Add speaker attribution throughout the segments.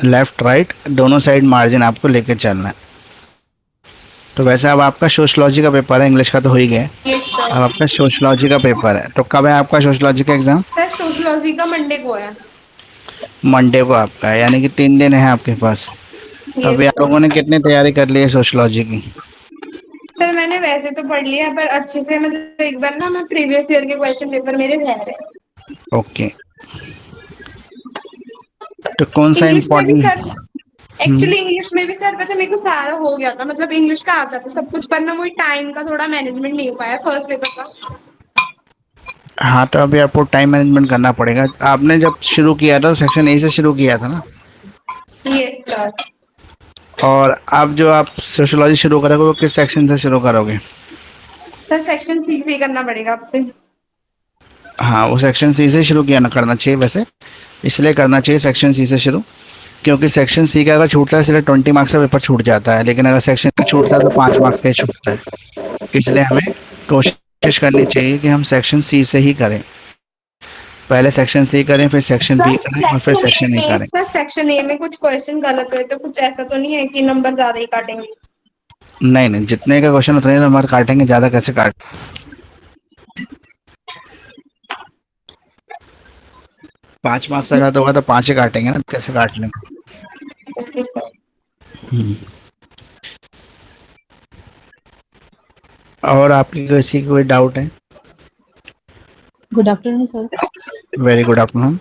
Speaker 1: Left right दोनों side margin आपको लेके चलना है। तो वैसे अब आपका सोशलॉजी का पेपर है, इंग्लिश का तो हो ही गया।
Speaker 2: Yes sir.
Speaker 1: अब आपका सोशलॉजी का पेपर है, तो कब है आपका सोशलॉजी का एग्जाम?
Speaker 2: सर सोशियोलॉजी का मंडे को है।
Speaker 1: मंडे को आपका है, यानी कि 3 दिन है आपके पास। तो अभी
Speaker 2: यस
Speaker 1: आप
Speaker 2: सर।
Speaker 1: लोगों ने कितनी तैयारी कर ली है सोशलॉजी की?
Speaker 2: सर मैंने वैसे तो पढ़ लिया पर अच्छे से, मतलब एक बार ना मैं प्रीवियस ईयर के क्वेश्चन पेपर मेरे रह रहे हैं।
Speaker 1: ओके। तो कौन सा
Speaker 2: इंग्लिश में भी
Speaker 1: इम्पोर्टेंट?
Speaker 2: सर, एक्चुअली इंग्लिश में भी सर पता मेरे को सारा हो गया था, मतलब इंग्लिश का आता था सब कुछ, पर ना वही टाइम का थोड़ा मैनेजमेंट नहीं हो पाया फर्स्ट पेपर का।
Speaker 1: हाँ, तो अभी आपको टाइम मैनेजमेंट करना पड़ेगा। आपने जब शुरू किया था सेक्शन ए से शुरू किया था ना?
Speaker 2: Yes sir.
Speaker 1: और अब जो आप सोशलॉजी शुरू करोगे वो किस सेक्शन से शुरू करोगे?
Speaker 2: सर सेक्शन सी से ही करना पड़ेगा आपसे।
Speaker 1: हाँ, वो सेक्शन सी से शुरू किया ना करना चाहिए वैसे। इसलिए करना चाहिए सेक्शन सी से शुरू, क्योंकि सेक्शन सी का अगर छूटता है सिर्फ 20 मार्क्स का पेपर छूट जाता है, लेकिन अगर सेक्शन का छूटता है तो 5 मार्क्स का ही छूटता है। इसलिए हमें कोशिश करनी चाहिए कि हम सेक्शन सी से ही करें। पहले सेक्शन सी करें, फिर सेक्शन बी
Speaker 2: सर
Speaker 1: करें और फिर
Speaker 2: सेक्शन ए
Speaker 1: सेक्शन ए
Speaker 2: में,
Speaker 1: करें।
Speaker 2: सर सेक्शन ए में कुछ क्वेश्चन गलत हुए तो कुछ ऐसा तो नहीं है कि नंबर ज्यादा ही काटेंगे?
Speaker 1: नहीं नहीं, जितने का क्वेश्चन उतने नंबर काटेंगे, ज़्यादा कैसे काट। 5 मार्क्स का तो होगा तो 5 ही काटेंगे ना, कैसे काट लेंगे।
Speaker 2: Okay sir.
Speaker 1: हम्म। और आपकी किसी की कोई डाउट है?
Speaker 3: Good afternoon sir.
Speaker 1: Very good afternoon.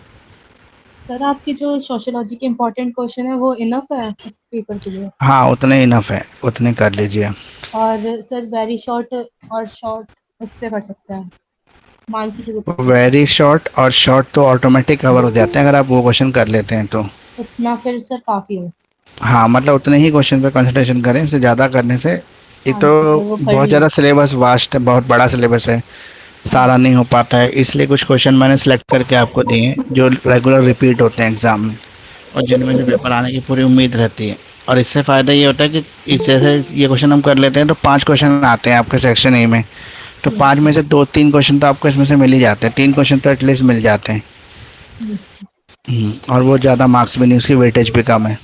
Speaker 3: Sir आपकी जो सोशियोलॉजी के इम्पोर्टेंट क्वेश्चन है वो इनफ है इस पेपर के लिए?
Speaker 1: हाँ, उतने इनफ है, उतने कर लीजिए।
Speaker 3: और सर वेरी शॉर्ट और शॉर्ट उससे कर सकते हैं, मानसिक रूप से?
Speaker 1: वेरी शॉर्ट और शॉर्ट तो ऑटोमेटिक कवर हो जाते हैं अगर आप वो क्वेश्चन कर लेते हैं तो।
Speaker 3: उतना फिर सर काफ़ी है?
Speaker 1: हाँ, मतलब उतने ही क्वेश्चन पे कंसंट्रेशन करें, उससे ज़्यादा करने से एक
Speaker 3: हाँ
Speaker 1: तो
Speaker 3: जी सर, वो कर
Speaker 1: बहुत ज़्यादा
Speaker 3: लिया।
Speaker 1: सिलेबस वास्ट है, बहुत बड़ा सिलेबस है,
Speaker 3: हाँ
Speaker 1: सारा नहीं हो पाता है। इसलिए कुछ क्वेश्चन मैंने सेलेक्ट करके आपको दिए हैं जो रेगुलर रिपीट होते हैं एग्जाम में, और जिनमें से पेपर आने की पूरी उम्मीद रहती है। और इससे फ़ायदा ये होता है कि इस जैसे ये क्वेश्चन हम कर लेते हैं तो 5 क्वेश्चन आते हैं आपके सेक्शन ए में, तो
Speaker 3: यस
Speaker 1: 5 में से 2-3 क्वेश्चन तो आपको इसमें से मिल ही जाते हैं, 3 क्वेश्चन तो एटलीस्ट मिल जाते हैं।
Speaker 3: यस।
Speaker 1: और वो ज़्यादा मार्क्स भी नहीं, उसकी वेटेज भी कम है।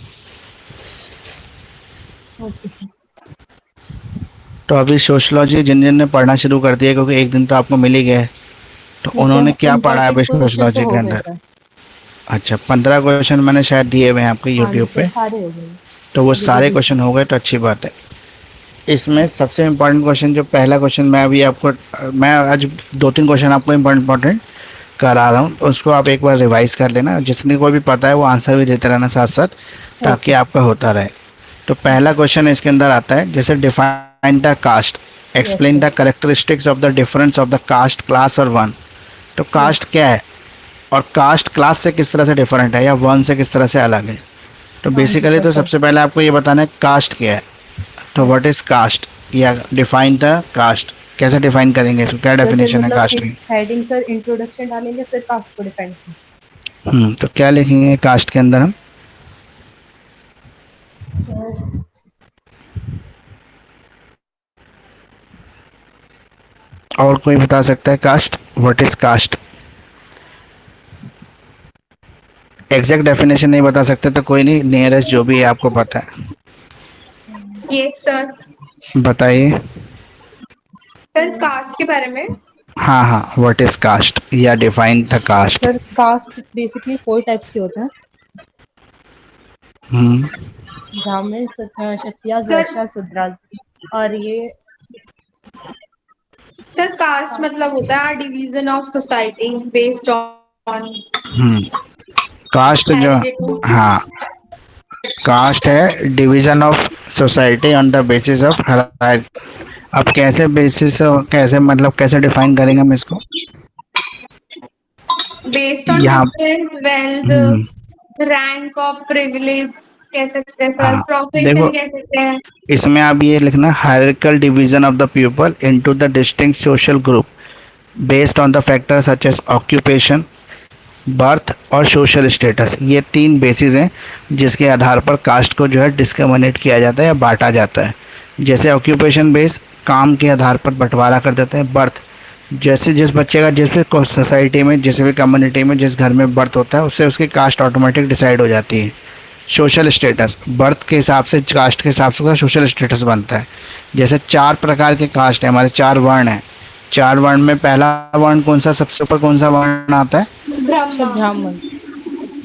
Speaker 3: Okay sir.
Speaker 1: तो अभी सोशलॉजी जिन जिन ने पढ़ना शुरू कर दिया, क्योंकि एक दिन तो आपको मिल ही गया है, तो उन्होंने
Speaker 3: वैसे
Speaker 1: क्या पढ़ा है
Speaker 3: इम्पोर्टेंट
Speaker 1: अभी
Speaker 3: क्वेश्चन तो
Speaker 1: सोशलॉजी के
Speaker 3: हो गए
Speaker 1: अंदर?
Speaker 3: सर।
Speaker 1: अच्छा, 15 क्वेश्चन मैंने शायद दिए हुए हैं आपके
Speaker 3: हाँ जी
Speaker 1: यूट्यूब
Speaker 3: सर,
Speaker 1: पे।
Speaker 3: सारे हो गए।
Speaker 1: तो वो
Speaker 3: अभी
Speaker 1: सारे
Speaker 3: रिव्यू
Speaker 1: क्वेश्चन
Speaker 3: किया।
Speaker 1: हो गए तो अच्छी बात है। इसमें सबसे इम्पोर्टेंट क्वेश्चन, जो पहला क्वेश्चन मैं अभी आपको, मैं आज 2-3 क्वेश्चन आपको इम्पोर्टेंट करा रहा हूँ, तो उसको आप एक बार रिवाइज कर लेना, जिसने को भी पता है वो आंसर भी देते रहना साथ साथ, ताकि
Speaker 3: ओके सर।
Speaker 1: आपका होता रहे। तो पहला क्वेश्चन इसके अंदर आता है, जैसे define the caste,
Speaker 3: yes
Speaker 1: explain the
Speaker 3: yes.
Speaker 1: Characteristics of the difference of the caste class और वन। तो
Speaker 3: यस।
Speaker 1: कास्ट क्या है, और कास्ट क्लास से किस तरह से डिफरेंट है, या वन से किस तरह से अलग है। तो
Speaker 3: हाँ जी
Speaker 1: बेसिकली
Speaker 3: सर
Speaker 1: तो
Speaker 3: सर।
Speaker 1: सबसे पहले आपको ये बताना है कास्ट क्या है। तो व्हाट इज कास्ट, या डिफाइन द कास्ट, कैसे डिफाइन करेंगे इसको, क्या
Speaker 3: सर फिर
Speaker 1: डेफिनेशन है
Speaker 3: मतलब
Speaker 1: कास्ट की?
Speaker 3: हेडिंग सर इंट्रोडक्शन डालेंगे फिर कास्ट को डिफाइन करेंगे?
Speaker 1: तो क्या लिखेंगे कास्ट के अंदर हम?
Speaker 3: सर
Speaker 1: और कोई बता सकता है caste, what is caste? Exact definition नहीं बता सकते तो कोई नहीं, नियरेस्ट जो भी है आपको पता है
Speaker 2: यस सर।
Speaker 1: बताइए।
Speaker 2: सर कास्ट के बारे में,
Speaker 1: हाँ हाँ, व्हाट इज कास्ट या define the caste.
Speaker 3: Sir caste basically 4 types के होते हैं।
Speaker 1: हम्म।
Speaker 3: ब्राह्मण, क्षत्रिय,
Speaker 2: सर
Speaker 3: वैश्य, शूद्र। और ये
Speaker 2: सर कास्ट मतलब होता है division of society based on
Speaker 1: hmm. Caste जो,
Speaker 2: हेरिडिटी।
Speaker 1: हाँ, कास्ट है division of society on the basis of hierarchy. अब कैसे बेसिस, कैसे मतलब कैसे डिफाइन करेंगे हम इसको?
Speaker 2: बेस्ड ऑन
Speaker 1: यहाँ,
Speaker 2: difference wealth,
Speaker 1: hmm,
Speaker 2: rank of privilege कह सकते हैं सर,
Speaker 1: हाँ,
Speaker 2: प्रोफेशन
Speaker 1: देखो,
Speaker 2: कह सकते हैं।
Speaker 1: इसमें आप ये लिखना, hierarchical division of the people into the distinct social group based on the factor such age occupation, birth और सोशल स्टेटस। ये 3 बेसिस हैं जिसके आधार पर कास्ट को जो है डिस्क्रिमिनेट किया जाता है या बांटा जाता है। जैसे ऑक्यूपेशन बेस, काम के आधार पर बंटवारा कर देते हैं। बर्थ, जैसे जिस बच्चे का जिस भी सोसाइटी में, जिस भी कम्युनिटी में, जिस घर में बर्थ होता है, उससे उसकी कास्ट ऑटोमेटिक डिसाइड हो जाती है। सोशल स्टेटस, बर्थ के हिसाब से, कास्ट के हिसाब से उसका सोशल स्टेटस बनता है। जैसे 4 प्रकार के कास्ट है हमारे, 4 वर्ण हैं। 4 वर्ण में पहला वर्ण कौन सा, सबसे ऊपर कौन सा वर्ण आता है?
Speaker 3: सर
Speaker 2: ब्रह्मा।
Speaker 3: ब्राह्मण,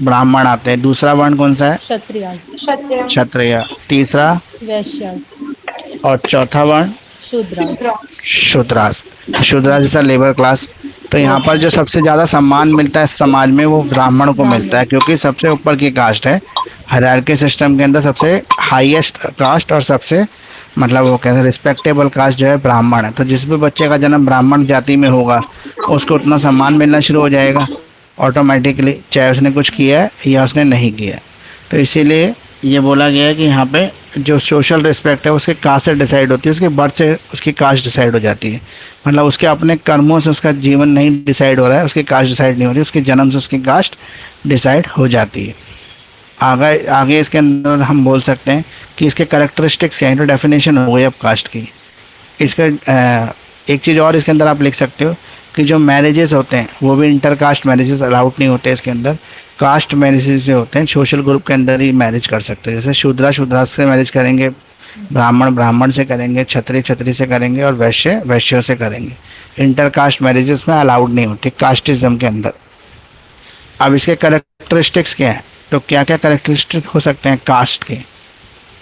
Speaker 1: ब्राह्मण आते हैं। दूसरा वर्ण कौन सा है?
Speaker 3: क्षत्रियास,
Speaker 2: क्षत्रिय।
Speaker 1: क्षत्रिय। तीसरा
Speaker 3: वैश्यास,
Speaker 1: और चौथा वर्ण
Speaker 3: शूद्रास।
Speaker 2: शूद्र।
Speaker 1: शूद्रास। शूद्रास
Speaker 3: यस,
Speaker 1: जैसा लेबर क्लास। तो यहाँ
Speaker 3: यस
Speaker 1: पर जो
Speaker 3: सर।
Speaker 1: सबसे ज्यादा सम्मान मिलता है समाज में वो ब्राह्मण को मिलता
Speaker 3: ब्राह्मण
Speaker 1: है,
Speaker 3: से।
Speaker 1: क्योंकि सबसे ऊपर की कास्ट है। हायरार्की सिस्टम के अंदर सबसे हाईएस्ट कास्ट और सबसे मतलब वो कहते हैं रिस्पेक्टेबल कास्ट जो है ब्राह्मण है। तो जिस भी बच्चे का जन्म ब्राह्मण जाति में होगा उसको उतना सम्मान मिलना शुरू हो जाएगा ऑटोमेटिकली, चाहे उसने कुछ किया है या उसने नहीं किया है। तो इसीलिए ये बोला गया है कि यहाँ पे जो सोशल रिस्पेक्ट है उसके कास्ट से डिसाइड होती है, उसके बर्थ से उसकी कास्ट डिसाइड हो जाती है। मतलब उसके अपने कर्मों से उसका जीवन नहीं डिसाइड हो रहा है, उसकी कास्ट डिसाइड नहीं हो रही, उसके जन्म से उसकी कास्ट डिसाइड हो जाती है। आगे आगे इसके अंदर हम बोल सकते हैं कि इसके करेक्टरिस्टिक्स क्या है, तो डेफिनेशन हो गई अब कास्ट की। इसका एक चीज़ और इसके अंदर आप लिख सकते हो कि जो मैरिजेस होते हैं वो भी इंटर कास्ट मैरिजेस अलाउड नहीं होते इसके अंदर। कास्ट मैरिजेस जो होते हैं सोशल ग्रुप के अंदर ही मैरिज कर सकते हैं। जैसे शूद्रा शूद्रा से मैरिज करेंगे, ब्राह्मण ब्राह्मण से करेंगे, क्षत्रिय क्षत्रिय से करेंगे और वैश्य वैश्यों से करेंगे। इंटर कास्ट मैरिजेस में अलाउड नहीं होती कास्टिज्म के अंदर। अब इसके करेक्टरिस्टिक्स क्या है, तो क्या क्या करेक्टरिस्टिक हो सकते हैं कास्ट के?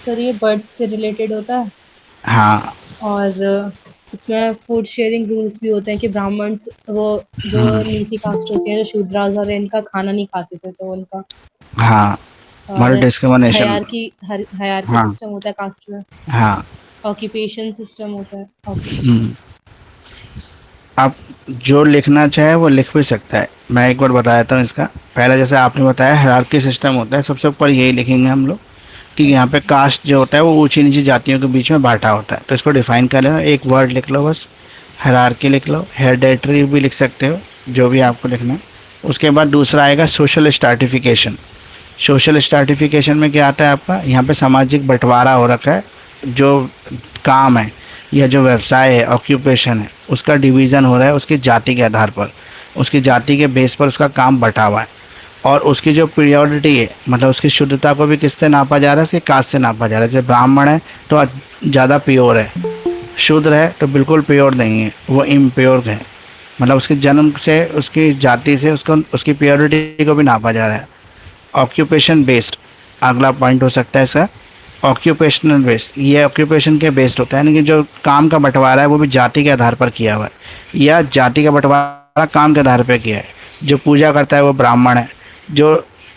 Speaker 3: सर ये बर्थ से रिलेटेड होता है,
Speaker 1: हाँ।
Speaker 3: और इसमें फूड शेयरिंग रूल्स भी होते हैं कि ब्राह्मण वो जो नीची कास्ट होती है, जो शूद्रास और इनका खाना नहीं खाते थे, तो उनका।
Speaker 1: हाँ,
Speaker 3: और
Speaker 1: हमारे डिस्क्रिमिनेशन।
Speaker 3: हायरार्की
Speaker 1: हाँ।
Speaker 3: सिस्टम होता है कास्ट में।
Speaker 1: हाँ।
Speaker 3: ऑक्यूपेशन सिस्टम होता है।
Speaker 1: हम्म। आप जो लिखना चाहे वो लिख भी सकता है। मैं एक बार बता देता हूँ इसका। पहला जैसे आपने बताया हायरार्की सिस्टम होता है, सबसे ऊपर यही लिखेंगे हम लोग कि यहाँ
Speaker 3: ओके
Speaker 1: पे
Speaker 3: सर।
Speaker 1: कास्ट जो होता है वो ऊंची नीची जातियों के बीच में बांटा होता है। तो इसको डिफाइन कर लेना, एक वर्ड लिख लो बस, हायरार्की लिख लो। हेरेडिटरी भी लिख सकते हो, जो भी आपको लिखना है। उसके बाद दूसरा आएगा सोशल स्ट्रैटिफिकेशन। सोशल स्ट्रैटिफिकेशन में क्या आता है आपका, यहाँ पे सामाजिक बंटवारा हो रखा है। जो काम है या जो व्यवसाय है, ऑक्यूपेशन है, उसका डिवीज़न हो रहा है उसकी जाति के आधार पर। उसकी जाति के बेस पर उसका काम बटा हुआ है। और उसकी जो प्रियोरिटी है, मतलब उसकी शुद्धता को भी किससे नापा जा रहा है, उसकी कास्ट से नापा जा रहा है। जैसे ब्राह्मण है तो ज़्यादा प्योर है, शूद्र है तो बिल्कुल प्योर नहीं है, वो इम्प्योर है। मतलब उसके जन्म से, उसकी जाति से उसको, उसकी प्योरिटी को भी नापा जा रहा है। ऑक्यूपेशन बेस्ड अगला पॉइंट हो सकता है इसका। ऑक्यूपेशनल बेस्ड, ये ऑक्यूपेशन के बेस्ड होता है, यानी कि जो काम का बंटवारा है वो भी जाति के आधार पर किया हुआ है, या जाति का बंटवारा काम के आधार पर किया है। जो पूजा करता है वो ब्राह्मण है, जो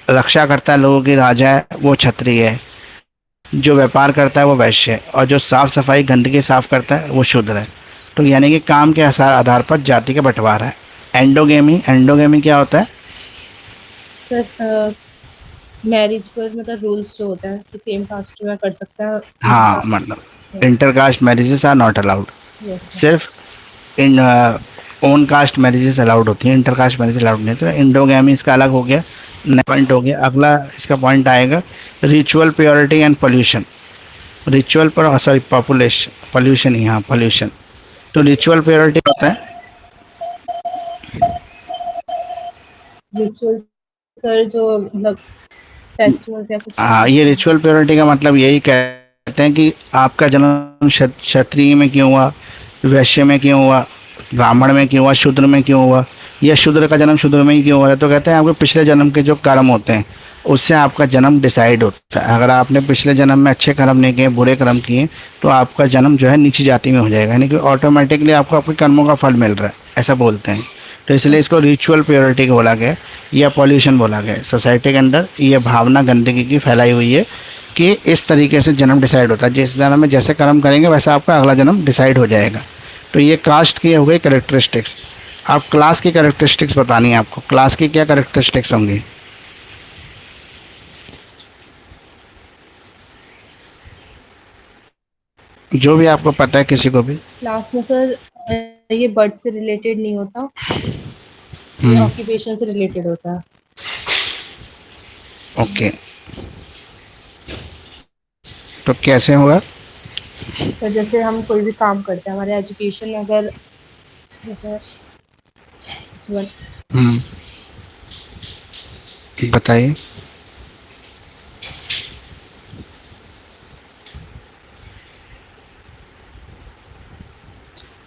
Speaker 1: रक्षा करता है लोगों की राजा है वो क्षत्रिय है, जो व्यापार करता है वो वैश्य है, और जो साफ सफाई गंदगी साफ करता है वो शूद्र है। तो यानी कि काम के आधार पर जाति का बंटवारा है। एंडोगेमी, एंडोगेमी क्या होता है?
Speaker 3: सर मैरिज पर मतलब रूल्स जो होता है कि सेम कास्ट में कर सकता है
Speaker 1: हाँ,
Speaker 3: लड़का।
Speaker 1: मतलब intercaste marriages are not allowed.
Speaker 3: Yes sir.
Speaker 1: सिर्फ in own caste marriages allowed होती हैं, इंटरकास्ट मैरिज अलाउड नहीं। तो इंडोगेमी इसका अलग हो गया, नया पॉइंट हो गया। अगला इसका पॉइंट आएगा ritual purity and pollution. Ritual पर, सॉरी, पॉपुलेशन, पोल्यूशन, यहाँ पोल्यूशन। तो रिचुअल प्योरिटी होता है,
Speaker 3: रिचुअल्स सर जो मतलब फेस्टिवल्स या कुछ।
Speaker 1: हाँ, ये रिचुअल प्योरिटी का मतलब यही कहते हैं कि आपका जन्म क्षत्रिय में क्यों हुआ, वैश्य में क्यों हुआ, ब्राह्मण में क्यों हुआ, शूद्र में क्यों हुआ, या शूद्र का जन्म शूद्र में ही क्यों हो रहा है। तो कहते हैं आपके पिछले जन्म के जो कर्म होते हैं उससे आपका जन्म डिसाइड होता है। अगर आपने पिछले जन्म में अच्छे कर्म नहीं किए, बुरे कर्म किए, तो आपका जन्म जो है नीची जाति में हो जाएगा, यानी कि ऑटोमेटिकली आपको आपके कर्मों का फल मिल रहा है, ऐसा बोलते हैं। तो इसलिए इसको रिचुअल प्योरिटी बोला गया या पॉल्यूशन बोला गया। सोसाइटी के अंदर ये भावना गंदगी की फैलाई हुई है कि इस तरीके से जन्म डिसाइड होता है, जिस जन्म में जैसे कर्म करेंगे वैसा आपका अगला जन्म डिसाइड हो जाएगा। तो ये कास्ट की हो गई करेक्टरिस्टिक्स। अब क्लास की करेक्टरिस्टिक्स बतानी है आपको। क्लास की क्या करेक्टरिस्टिक्स होंगी? जो भी आपको पता है किसी को भी।
Speaker 3: क्लास में सर ये बर्थ से रिलेटेड नहीं होता, ये
Speaker 1: हम्म।
Speaker 3: ऑक्यूपेशन से रिलेटेड होता है।
Speaker 1: ओके, तो कैसे होगा?
Speaker 3: सर जैसे हम कोई भी काम करते हैं, हमारे एजुकेशन में अगर जैसे जीवन
Speaker 1: हम्म, बताइए।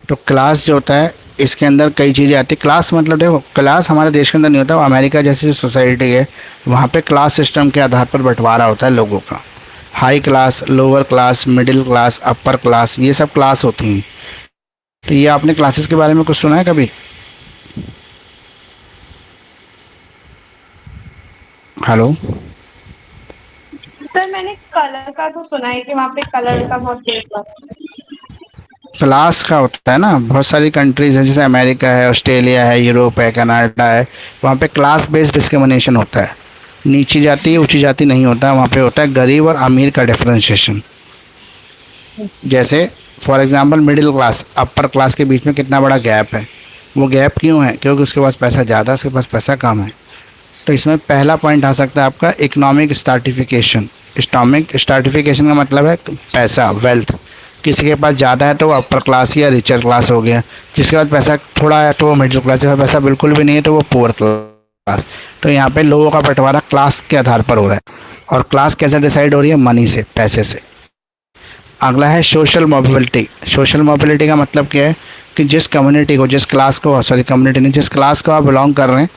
Speaker 1: तो क्लास जो होता है इसके अंदर कई चीज़ें आती है। क्लास मतलब देखो, क्लास हमारे देश के अंदर नहीं होता, वो अमेरिका जैसी सोसाइटी है, वहाँ पे क्लास सिस्टम के आधार पर बंटवारा होता है लोगों का। High class, lower class, middle class, upper class, ये सब क्लास होती हैं। तो ये आपने क्लासेस के बारे में कुछ सुना है कभी? हेलो।
Speaker 2: सर मैंने कलर का तो सुना है कि वहाँ पे कलर का बहुत फेमस है।
Speaker 1: क्लास का होता है ना, बहुत सारी कंट्रीज है, जैसे अमेरिका है, ऑस्ट्रेलिया है, यूरोप है, कनाडा है, वहाँ पे क्लास बेस्ड डिस्क्रिमिनेशन होता है। नीची जाति ऊंची जाति नहीं होता, वहाँ पे होता है गरीब और अमीर का डिफरेंशिएशन। जैसे for example middle class upper class के बीच में कितना बड़ा गैप है। वो गैप क्यों है? क्योंकि उसके पास पैसा ज़्यादा, उसके पास पैसा कम है। तो इसमें पहला पॉइंट आ सकता है आपका इकोनॉमिक स्ट्रैटिफिकेशन। इकोनॉमिक स्ट्रैटिफिकेशन का मतलब है पैसा, वेल्थ। किसी के पास ज़्यादा है तो वो अपर क्लास या रिचर क्लास हो गया, जिसके पास पैसा थोड़ा है तो वो मिडिल क्लास, जिसके पास पैसा बिल्कुल भी नहीं है तो वो पुअर क्लास। तो यहाँ पे लोगों का बंटवारा क्लास के आधार पर हो रहा है। और क्लास कैसे डिसाइड हो रही है? मनी से, पैसे से। अगला है सोशल मोबिलिटी। सोशल मोबिलिटी का मतलब क्या है कि जिस कम्युनिटी को, जिस क्लास को, सॉरी कम्युनिटी नहीं, जिस क्लास को आप बिलोंग कर रहे हैं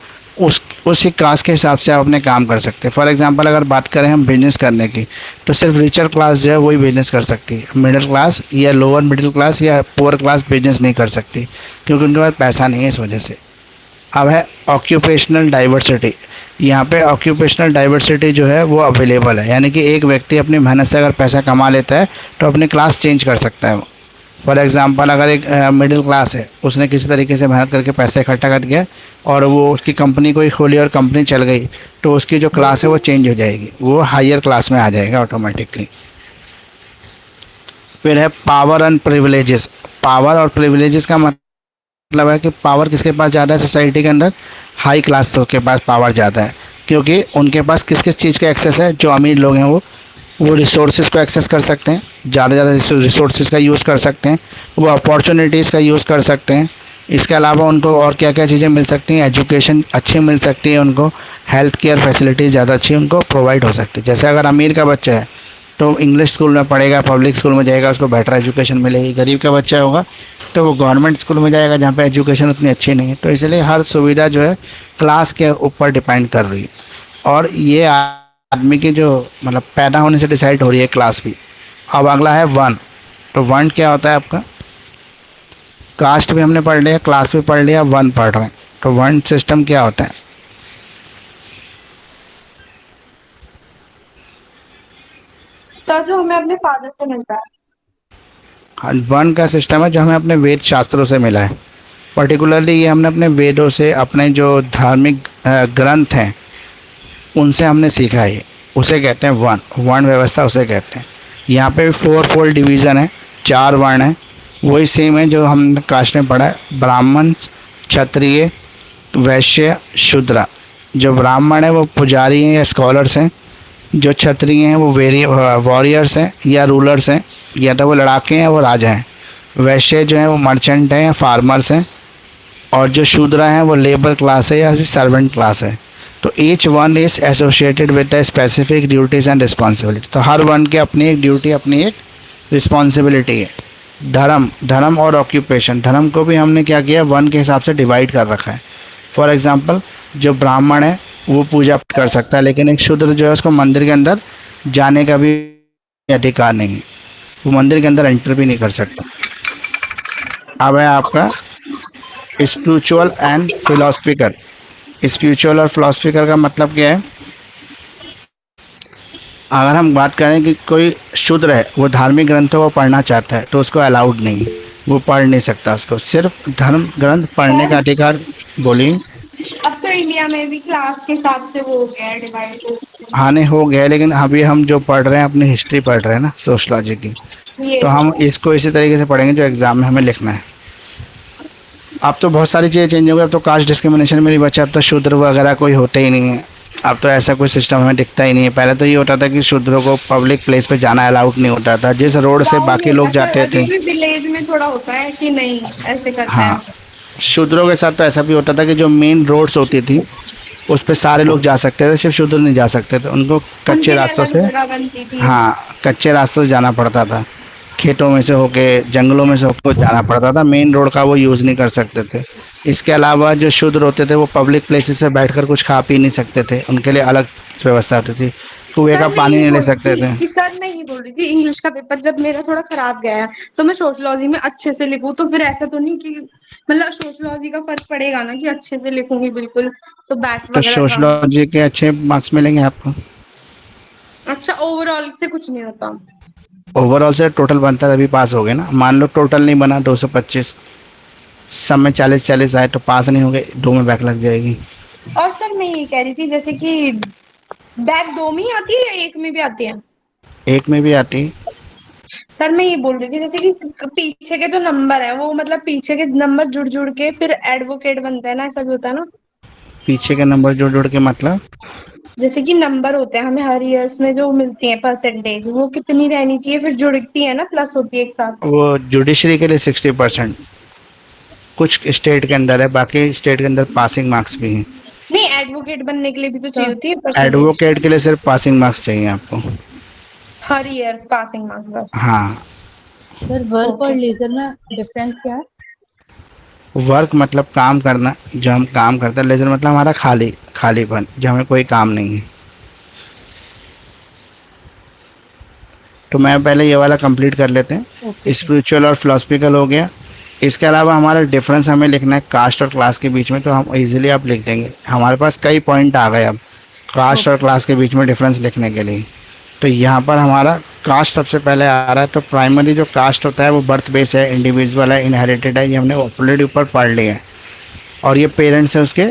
Speaker 1: उसी क्लास के हिसाब से आप अपने काम कर सकते हैं। फॉर एग्जांपल अगर बात करें हम बिजनेस करने की, तो सिर्फ रिचर क्लास जो है वही बिजनेस कर सकती है। मिडिल क्लास या लोअर मिडिल क्लास या पुअर क्लास बिजनेस नहीं कर सकती, क्योंकि उनके पास पैसा नहीं है, इस वजह से। अब है ऑक्यूपेशनल डाइवर्सिटी। यहाँ पे ऑक्यूपेशनल डाइवर्सिटी जो है वो अवेलेबल है, यानी कि एक व्यक्ति अपनी मेहनत से अगर पैसा कमा लेता है तो अपनी क्लास चेंज कर सकता है वो। फॉर एग्जांपल अगर एक मिडिल क्लास है, उसने किसी तरीके से मेहनत करके पैसे इकट्ठा कर दिया और वो उसकी कंपनी कोई खोली और कंपनी चल गई, तो उसकी जो क्लास है वो चेंज हो जाएगी, वो हायर क्लास में आ जाएगा ऑटोमेटिकली। फिर है पावर एंड प्रिविलेजेस। पावर और प्रिविलेजेस का मतलब है कि पावर किसके पास ज़्यादा है सोसाइटी के अंदर? हाई क्लास के पास पावर ज़्यादा है, क्योंकि उनके पास किस किस चीज़ का एक्सेस है? जो अमीर लोग हैं वो रिसोर्सेज को एक्सेस कर सकते हैं, ज़्यादा ज़्यादा रिसोर्सेज का यूज़ कर सकते हैं, वो अपॉर्चुनिटीज़ का यूज़ कर सकते हैं। इसके अलावा उनको और क्या क्या चीज़ें मिल सकती हैं? एजुकेशन अच्छी मिल सकती है उनको, हेल्थ केयर फैसिलिटीज़ ज़्यादा अच्छी उनको प्रोवाइड हो सकती है। जैसे अगर अमीर का बच्चा है तो इंग्लिश स्कूल में पढ़ेगा, पब्लिक स्कूल में जाएगा, उसको बेटर एजुकेशन मिलेगी। गरीब का बच्चा होगा तो वो गवर्नमेंट स्कूल में जाएगा जहाँ पे एजुकेशन उतनी अच्छी नहीं है। तो इसलिए हर सुविधा जो है क्लास के ऊपर डिपेंड कर रही है, और ये आदमी की जो मतलब पैदा होने से डिसाइड हो रही है क्लास भी। अब अगला है वन। तो वन क्या होता है आपका? कास्ट भी हमने पढ़ लिया, क्लास भी पढ़ लिया, वन पढ़ रहे हैं। तो वन सिस्टम क्या होता है?
Speaker 2: सर जो हमें अपने फादर से मिलता है।
Speaker 1: वन का सिस्टम है जो हमें अपने वेद शास्त्रों से मिला है। पर्टिकुलरली ये हमने अपने वेदों से, अपने जो धार्मिक ग्रंथ हैं उनसे हमने सीखा है। उसे कहते हैं वन। वर्ण व्यवस्था उसे कहते हैं। यहाँ पे भी फोर फोल्ड डिवीज़न है, 4 वर्ण है, वही सेम है जो हमने कास्ट में पढ़ा है। ब्राह्मण, क्षत्रिय, वैश्य, शूद्र। जो ब्राह्मण है वो पुजारी हैं या स्कॉलर्स हैं, जो क्षत्रिय हैं वो वॉरियर्स हैं या रूलर्स हैं, या तो वो लड़ाके हैं वो राजा हैं। वैश्य जो हैं वो मर्चेंट हैं या फार्मर्स हैं, और जो शूद्र हैं वो लेबर क्लास है या सर्वेंट क्लास है। तो each one is associated with the specific duties and responsibility. तो हर वन की अपनी एक ड्यूटी, अपनी एक रिस्पॉन्सिबिलिटी है। धर्म, धर्म और ऑक्यूपेशन, धर्म को भी हमने क्या किया? वन के हिसाब से डिवाइड कर रखा है। फॉर एग्जांपल जो ब्राह्मण है वो पूजा कर सकता है, लेकिन एक शूद्र जो है उसको मंदिर के अंदर जाने का भी अधिकार नहीं है, वो मंदिर के अंदर एंटर भी नहीं कर सकता। अब है आपका स्पिरिचुअल एंड फिलोसफिकल। स्पिरिचुअल और फिलोसफिकल का मतलब क्या है? अगर हम बात करें कि कोई शूद्र है, वो धार्मिक ग्रंथों को पढ़ना चाहता है तो उसको अलाउड नहीं, वो पढ़ नहीं सकता, उसको सिर्फ धर्म ग्रंथ पढ़ने का अधिकार। बोलिए।
Speaker 2: अब तो इंडिया में भी क्लास के हिसाब से वो हो गया है डिवाइड।
Speaker 1: हाँ नहीं हो गया, लेकिन अभी हम जो पढ़ रहे हैं अपनी हिस्ट्री पढ़ रहे हैं ना, सोशलॉजी की,
Speaker 2: ये
Speaker 1: तो हम इसको इसी तरीके से पढ़ेंगे जो एग्ज़ाम में हमें लिखना है। अब तो बहुत सारी चीज़ें चेंज हो गई, अब तो कास्ट डिस्क्रिमिनेशन में नहीं बचा, अब तो शूद्र वगैरह कोई होते ही नहीं है। अब तो ऐसा कोई सिस्टम हमें दिखता ही नहीं है। पहले तो ये होता था कि शूद्रों को पब्लिक प्लेस पे जाना अलाउड नहीं होता था, जिस रोड से बाकी लोग जाते थे।
Speaker 2: अभी भी विलेज में थोड़ा होता है कि नहीं ऐसे करते
Speaker 1: हाँ,
Speaker 2: हैं।
Speaker 1: शूद्रों के साथ तो ऐसा भी होता था कि जो मेन रोड्स होती थी उस पे सारे लोग जा सकते थे, सिर्फ शूद्र नहीं जा सकते थे, उनको कच्चे
Speaker 2: उनके लिए
Speaker 1: रास्तों
Speaker 2: अलग
Speaker 1: से,
Speaker 2: जगह बनती थी।
Speaker 1: हाँ कच्चे रास्तों से जाना पड़ता था। खेतों में से होके, जंगलों में से होकर जाना पड़ता था, मेन रोड का वो यूज़ नहीं कर सकते थे। इसके अलावा जो शूद्र होते थे वो पब्लिक प्लेसेस पे बैठकर कुछ खा पी नहीं सकते थे, उनके लिए अलग व्यवस्था होती थी, कुएं का
Speaker 2: सर मैं
Speaker 1: पानी
Speaker 2: ये
Speaker 1: नहीं ले
Speaker 2: बोल
Speaker 1: सकते
Speaker 2: रही
Speaker 1: थे।
Speaker 2: थी कि सर मैं ये बोल रही थी इंग्लिश का पेपर जब मेरा थोड़ा खराब गया है तो मैं सोशलॉजी में अच्छे से लिखूं, तो फिर ऐसा तो नहीं कि मतलब सोशलॉजी का फर्क पड़ेगा ना कि अच्छे से लिखूंगी बिल्कुल, तो बैक
Speaker 1: तो
Speaker 2: वगैरह का।
Speaker 1: सोशलॉजी के अच्छे मार्क्स मिलेंगे आपको।
Speaker 2: अच्छा, ओवरऑल से कुछ नहीं होता।
Speaker 1: ओवरऑल से टोटल बनता है तभी पास हो गए ना। मान लो टोटल नहीं बना 225, सब में 40-40 आए तो पास नहीं हो गए, दो में बैक लग जाएगी।
Speaker 2: और सर मैं ये कह रही थी जैसे कि बैक दो में ही आती है या एक में भी आती है?
Speaker 1: एक में भी आती।
Speaker 2: सर मैं ये बोल रही थी जैसे कि पीछे के जो नंबर है वो मतलब पीछे के नंबर जुड़ जुड़ के फिर एडवोकेट बनता है ना, ऐसा भी होता है ना?
Speaker 1: पीछे के नंबर जोड़ जोड़ के मतलब?
Speaker 2: जैसे कि नंबर होते हैं हमें हर ईयर्स में जो मिलती है परसेंटेज, वो कितनी रहनी चाहिए फिर जुड़ती है ना, प्लस होती है एक साथ।
Speaker 1: वो जुडिशरी के लिए 60%, कुछ स्टेट के अंदर है, बाकी स्टेट के अंदर पासिंग मार्क्स भी हैं।
Speaker 2: नहीं, एडवोकेट बनने के लिए भी तो चाहिए
Speaker 3: सर
Speaker 2: होती है परसेंटेज।
Speaker 1: एडवोकेट के लिए सिर्फ पासिंग मार्क्स चाहिए आपको।
Speaker 2: हर ईयर पासिंग मार्क्स बस।
Speaker 1: हाँ।
Speaker 3: सर वर्क और
Speaker 2: ओके।
Speaker 3: लेजर में डिफरेंस क्या है?
Speaker 1: वर्क मतलब काम करना, जो हम काम करते हैं। लेजर मतलब हमारा खालीपन, जो हमें कोई काम नहीं है। तो मैं पहले ये वाला कंप्लीट कर लेते
Speaker 3: ओके
Speaker 1: हैं,
Speaker 3: सर।
Speaker 1: स्पिरिचुअल और फिलोसफिकल हो गया। इसके अलावा हमारा डिफरेंस हमें लिखना है कास्ट और क्लास के बीच में, तो हम इजीली आप लिख देंगे। हमारे पास कई पॉइंट आ गए अब कास्ट और
Speaker 3: ओके।
Speaker 1: क्लास के बीच में डिफरेंस लिखने के लिए। तो यहाँ पर हमारा कास्ट सबसे पहले आ रहा है। तो प्राइमरी जो कास्ट होता है वो बर्थ बेस है, इंडिविजुअल है, इनहेरिटेड है, ये हमने ऑलरेडी ऊपर पढ़ लिया है। और ये पेरेंट्स है उसके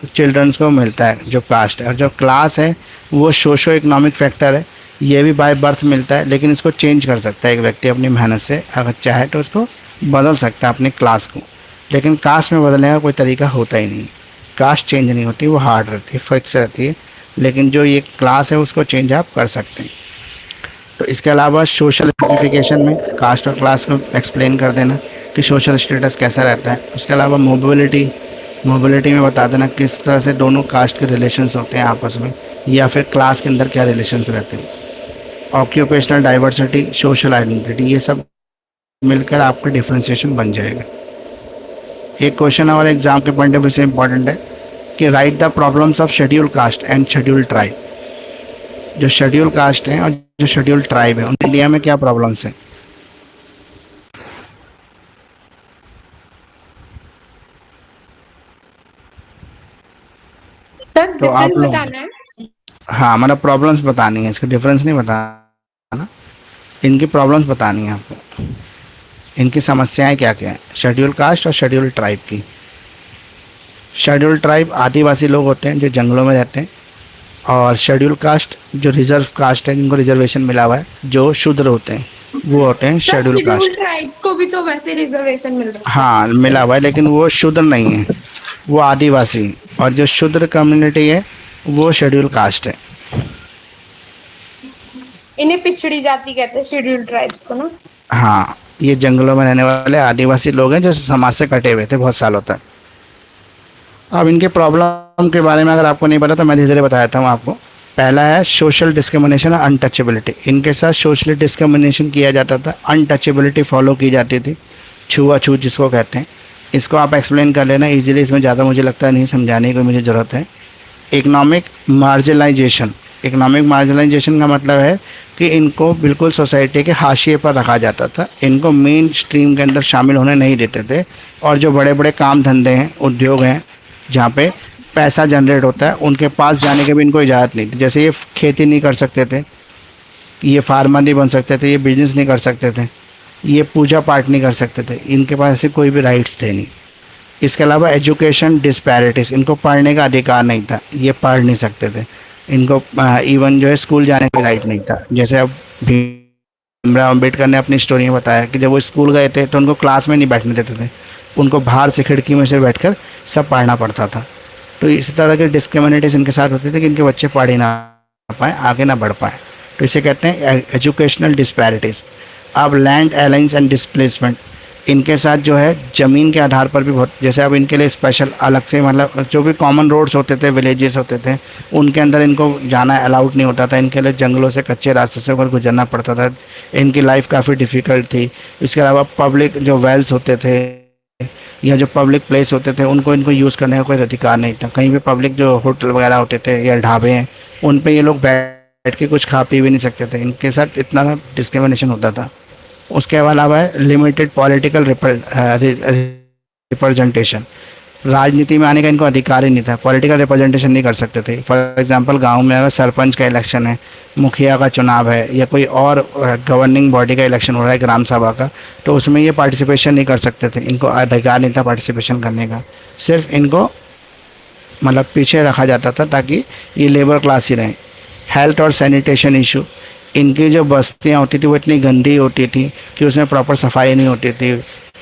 Speaker 1: चिल्ड्रंस को मिलता है जो कास्ट है। और जो क्लास है वो सोशो इकोनॉमिक फैक्टर है, ये भी बाय बर्थ मिलता है, लेकिन इसको चेंज कर सकता है एक व्यक्ति अपनी मेहनत से, अगर चाहे तो उसको बदल सकता है अपनी क्लास को। लेकिन कास्ट में बदलने का कोई तरीका होता ही नहीं। कास्ट चेंज नहीं होती, वो हार्ड रहती है, फिक्स रहती है। लेकिन जो ये क्लास है उसको चेंज आप कर सकते हैं। तो इसके अलावा सोशल स्पेसिफिकेशन में कास्ट और क्लास को एक्सप्लेन कर देना कि सोशल स्टेटस कैसा रहता है। उसके अलावा मोबिलिटी, मोबिलिटी में बता देना किस तरह से दोनों कास्ट के रिलेशंस होते हैं आपस में, या फिर क्लास के अंदर क्या रिलेशंस रहते हैं। ऑक्यूपेशनल डाइवर्सिटी, सोशल आइडेंटिटी, ये सब मिलकर आपका डिफ्रेंसिएशन बन जाएगा। एक क्वेश्चन और एग्जाम के पॉइंट ऑफ व्यू से इंपॉर्टेंट है कि right the problems of schedule caste and schedule tribe. जो शेड्यूल कास्ट है और जो शेड्यूल ट्राइब है, उन इंडिया में क्या प्रॉब्लम्स हैं।
Speaker 2: सर
Speaker 1: तो
Speaker 2: डिफरेंस
Speaker 1: आप लोग,
Speaker 2: बताना है।
Speaker 1: हाँ मतलब प्रॉब्लम्स बतानी है, इसका डिफरेंस नहीं बताना। इनकी प्रॉब्लम्स बतानी है आपको, इनकी समस्याएं क्या क्या है, शेड्यूल कास्ट और शेड्यूल ट्राइब की। शेड्यूल ट्राइब आदिवासी लोग होते हैं जो जंगलों में रहते हैं, और शेड्यूल कास्ट जो रिजर्व कास्ट है, जिनको रिजर्वेशन मिला हुआ है, जो शूद्र होते हैं, वो होते हैं
Speaker 2: sir
Speaker 1: schedule
Speaker 2: schedule
Speaker 1: caste.
Speaker 2: Tribe को भी तो वैसे रिजर्वेशन मिल रहा है।
Speaker 1: हाँ मिला हुआ है, लेकिन वो शूद्र नहीं है, वो आदिवासी। और जो शूद्र कम्युनिटी है वो शेड्यूल कास्ट है।
Speaker 2: इन्हें पिछड़ी जाति कहते हैं शेड्यूल ट्राइब्स को ना।
Speaker 1: हाँ, ये जंगलों में रहने वाले आदिवासी लोग हैं जो समाज से कटे हुए थे बहुत सालों तक। अब इनके प्रॉब्लम के बारे में अगर आपको नहीं पता तो मैं धीरे धीरे बता देता हूँ आपको। पहला है सोशल डिस्क्रिमिनेशन और अनटचेबिलिटी। इनके साथ सोशली डिस्क्रिमिनेशन किया जाता था, अनटचेबिलिटी फॉलो की जाती थी, छुआछूत जिसको कहते हैं। इसको आप एक्सप्लेन कर लेना इजीली, इसमें ज़्यादा मुझे लगता है नहीं समझाने की मुझे ज़रूरत है। Economic marginalisation. इकोनॉमिक मार्जिनलाइजेशन का मतलब है कि इनको बिल्कुल सोसाइटी के हाशिए पर रखा जाता था, इनको मेन स्ट्रीम के अंदर शामिल होने नहीं देते थे। और जो बड़े बड़े काम धंधे हैं, उद्योग हैं, जहाँ पे पैसा जनरेट होता है, उनके पास जाने की भी इनको इजाज़त नहीं थी। जैसे ये खेती नहीं कर सकते थे, ये फार्मर नहीं बन सकते थे, ये बिजनेस नहीं कर सकते थे, ये पूजा पाठ नहीं कर सकते थे, इनके पास ऐसे कोई भी राइट्स थे नहीं। इसके अलावा एजुकेशन डिस्पैरिटीज़, इनको पढ़ने का अधिकार नहीं था, ये पढ़ नहीं सकते थे। इनको इवन जो है स्कूल जाने का राइट नहीं था। जैसे अब भीमराव अम्बेडकर ने अपनी स्टोरी में बताया कि जब वो स्कूल गए थे तो उनको क्लास में नहीं बैठने देते थे, उनको बाहर से खिड़की में से बैठकर सब पढ़ना पड़ता था। तो इसी तरह के डिस्क्रिमिनेटिव इनके साथ होते थे कि इनके बच्चे पढ़ ही ना पाएँ, आगे ना बढ़ पाएँ। तो इसे कहते हैं एजुकेशनल डिस्पैरिटीज़। अब लैंड अलाइंस एंड डिस्प्लेसमेंट, इनके साथ जो है ज़मीन के आधार पर भी बहुत, जैसे अब इनके लिए स्पेशल अलग से, मतलब जो भी कॉमन रोड्स होते थे, विलेजेस होते थे, उनके अंदर इनको जाना अलाउड नहीं होता था। इनके लिए जंगलों से, कच्चे रास्ते से होकर गुजरना पड़ता था। इनकी लाइफ काफ़ी डिफ़िकल्ट थी। इसके अलावा पब्लिक जो वेल्स होते थे या जो पब्लिक प्लेस होते थे, उनको इनको यूज़ करने का कोई अधिकार नहीं था। कहीं भी पब्लिक जो होटल वगैरह होते थे या ढाबे हैं, उन पे ये लोग बैठ के कुछ खा पी भी नहीं सकते थे। इनके साथ इतना डिस्क्रिमिनेशन होता था। उसके अलावा है लिमिटेड पॉलिटिकल रिप्रेजेंटेशन। राजनीति में आने का इनको अधिकार ही नहीं था, पॉलिटिकल रिप्रेजेंटेशन नहीं कर सकते थे। फॉर एग्जांपल गांव में अगर सरपंच का इलेक्शन है, मुखिया का चुनाव है, या कोई और गवर्निंग बॉडी का इलेक्शन हो रहा है, ग्राम सभा का, तो उसमें ये पार्टिसिपेशन नहीं कर सकते थे। इनको अधिकार नहीं था पार्टिसिपेशन करने का। सिर्फ इनको मतलब पीछे रखा जाता था ताकि ये लेबर क्लास ही रहें। हेल्थ और सैनिटेशन इशू, इनकी जो बस्तियाँ होती थी वो इतनी गंदी होती थी कि उसमें प्रॉपर सफाई नहीं होती थी।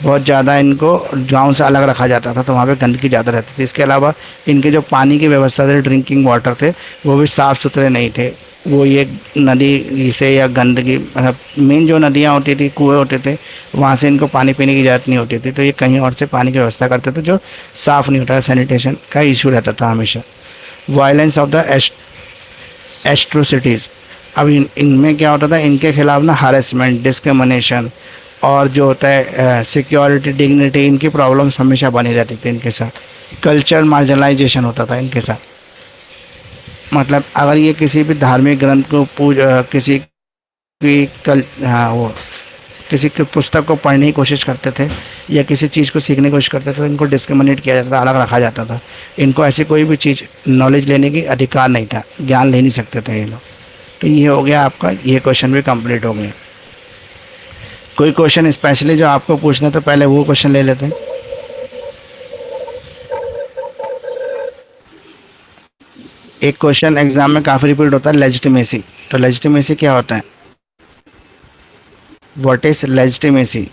Speaker 1: बहुत ज़्यादा इनको गांव से अलग रखा जाता था, तो वहाँ पे गंदगी ज़्यादा रहती थी। इसके अलावा इनके जो पानी की व्यवस्था थे, ड्रिंकिंग वाटर थे, वो भी साफ़ सुथरे नहीं थे। वो ये नदी से या गंदगी, मतलब मेन जो नदियाँ होती थी, कुएँ होते थे, वहाँ से इनको पानी पीने की ज़रूरत नहीं होती थी, तो ये कहीं और से पानी की व्यवस्था करते थे जो साफ़ नहीं होता था। सैनिटेशन का इशू रहता था हमेशा। वायलेंस ऑफ द एट्रोसिटीज़, अब इनमें क्या होता था, इनके खिलाफ ना हरेसमेंट, डिस्क्रिमिनेशन और जो होता है सिक्योरिटी, डिग्निटी, इनकी प्रॉब्लम्स हमेशा बनी रहती थी इनके साथ। कल्चर मार्जिनलाइजेशन होता था इनके साथ। मतलब अगर ये किसी भी धार्मिक ग्रंथ को किसी की हाँ वो किसी की पुस्तक को पढ़ने की कोशिश करते थे या किसी चीज़ को सीखने की कोशिश करते थे, तो इनको डिस्क्रिमिनेट किया जाता था, अलग रखा जाता था। इनको ऐसी कोई भी चीज़ नॉलेज लेने की अधिकार नहीं था, ज्ञान ले नहीं सकते थे ये लोग। तो ये हो गया आपका, ये क्वेश्चन भी कंप्लीट हो गया। कोई क्वेश्चन स्पेशली जो आपको पूछना, तो पहले वो क्वेश्चन ले लेते हैं। एक क्वेश्चन एग्जाम में काफ़ी रिपीट होता है, लेजिटिमेसी। तो लेजिटिमेसी क्या होता है? What is legitimacy?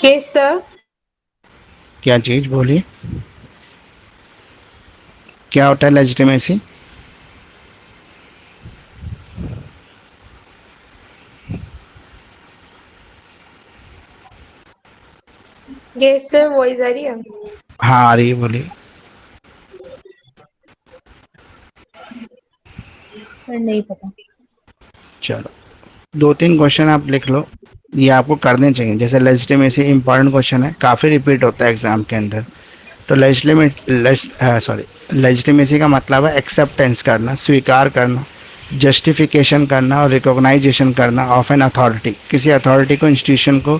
Speaker 2: Yes sir.
Speaker 1: क्या चीज़ बोलिए, क्या होता है लेजिटिमेसी?
Speaker 2: यस सर, वॉइस आ रही है।
Speaker 1: हाँ आ रही है, बोलिए।
Speaker 3: पर नहीं पता।
Speaker 1: चलो, दो तीन क्वेश्चन आप लिख लो, ये आपको करने चाहिए। जैसे लेजिटिमेसी इंपॉर्टेंट क्वेश्चन है, काफ़ी रिपीट होता है एग्जाम के अंदर। तो लेजिटिमेसी का मतलब है एक्सेप्टेंस करना, स्वीकार करना, जस्टिफिकेशन करना और रिकॉग्नाइजेशन करना ऑफ एन अथॉरिटी, किसी अथॉरिटी को, इंस्टीट्यूशन को,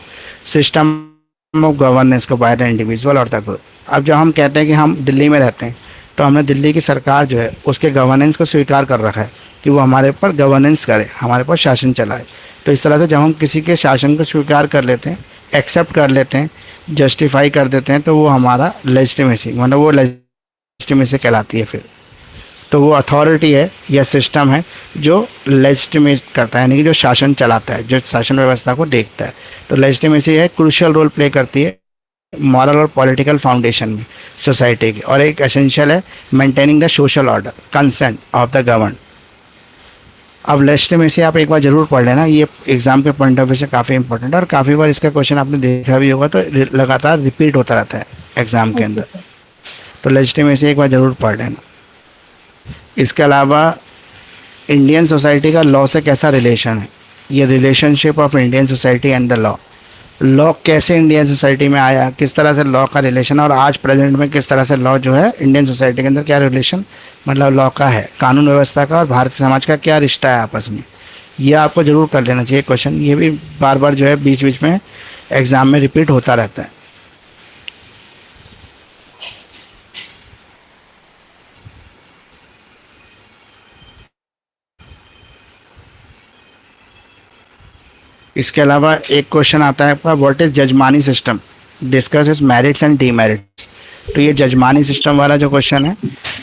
Speaker 1: सिस्टम ऑफ गवर्नेंस को, बाय द इंडिविजुअल और द ग्रुप। अब जब हम कहते हैं कि हम दिल्ली में रहते हैं, तो हमने दिल्ली की सरकार जो है उसके गवर्नेंस को स्वीकार कर रखा है कि वो हमारे ऊपर गवर्नेंस करे, हमारे ऊपर शासन चलाए। तो इस तरह से जब हम किसी के शासन को स्वीकार कर लेते हैं, एक्सेप्ट कर लेते हैं, जस्टिफाई कर देते हैं, तो वो हमारा लेजिटिमेसी, मतलब वो लेजिटिमेसी कहलाती है फिर। तो वो अथॉरिटी है या सिस्टम है जो लेजिटिमेट करता है, यानी कि जो शासन चलाता है, जो शासन व्यवस्था को देखता है। तो लेजिटिमेसी है, क्रूशियल रोल प्ले करती है मॉरल और पॉलिटिकल फाउंडेशन में सोसाइटी की, और एक एसेंशियल है maintaining the social order, consent of the govern. अब लेजिटिमेसी आप एक बार जरूर पढ़ लेना, ये एग्जाम के पॉइंट ऑफ व्यू से काफ़ी इंपॉर्टेंट है, और काफ़ी बार इसका क्वेश्चन आपने देखा भी होगा, तो लगातार रिपीट होता रहता है एग्जाम के
Speaker 3: ओके
Speaker 1: अंदर।
Speaker 3: सर।
Speaker 1: तो लेजिटिमेसी एक बार जरूर पढ़ लेना। इसके अलावा इंडियन सोसाइटी का लॉ से कैसा रिलेशन है, ये relationship of Indian society and the law. Law कैसे इंडियन सोसाइटी में आया, किस तरह से लॉ का रिलेशन, और आज प्रेजेंट में किस तरह से लॉ जो है इंडियन सोसाइटी के अंदर क्या रिलेशन, मतलब लॉ का है, कानून व्यवस्था का और भारतीय समाज का क्या रिश्ता है आपस में। ये आपको जरूर कर लेना चाहिए क्वेश्चन, ये भी बार बार जो है बीच बीच में एग्जाम में रिपीट होता रहता है। इसके अलावा एक क्वेश्चन आता है आपका, what is jajmani system, discuss is merits and demerits. तो ये जजमानी सिस्टम वाला जो क्वेश्चन है,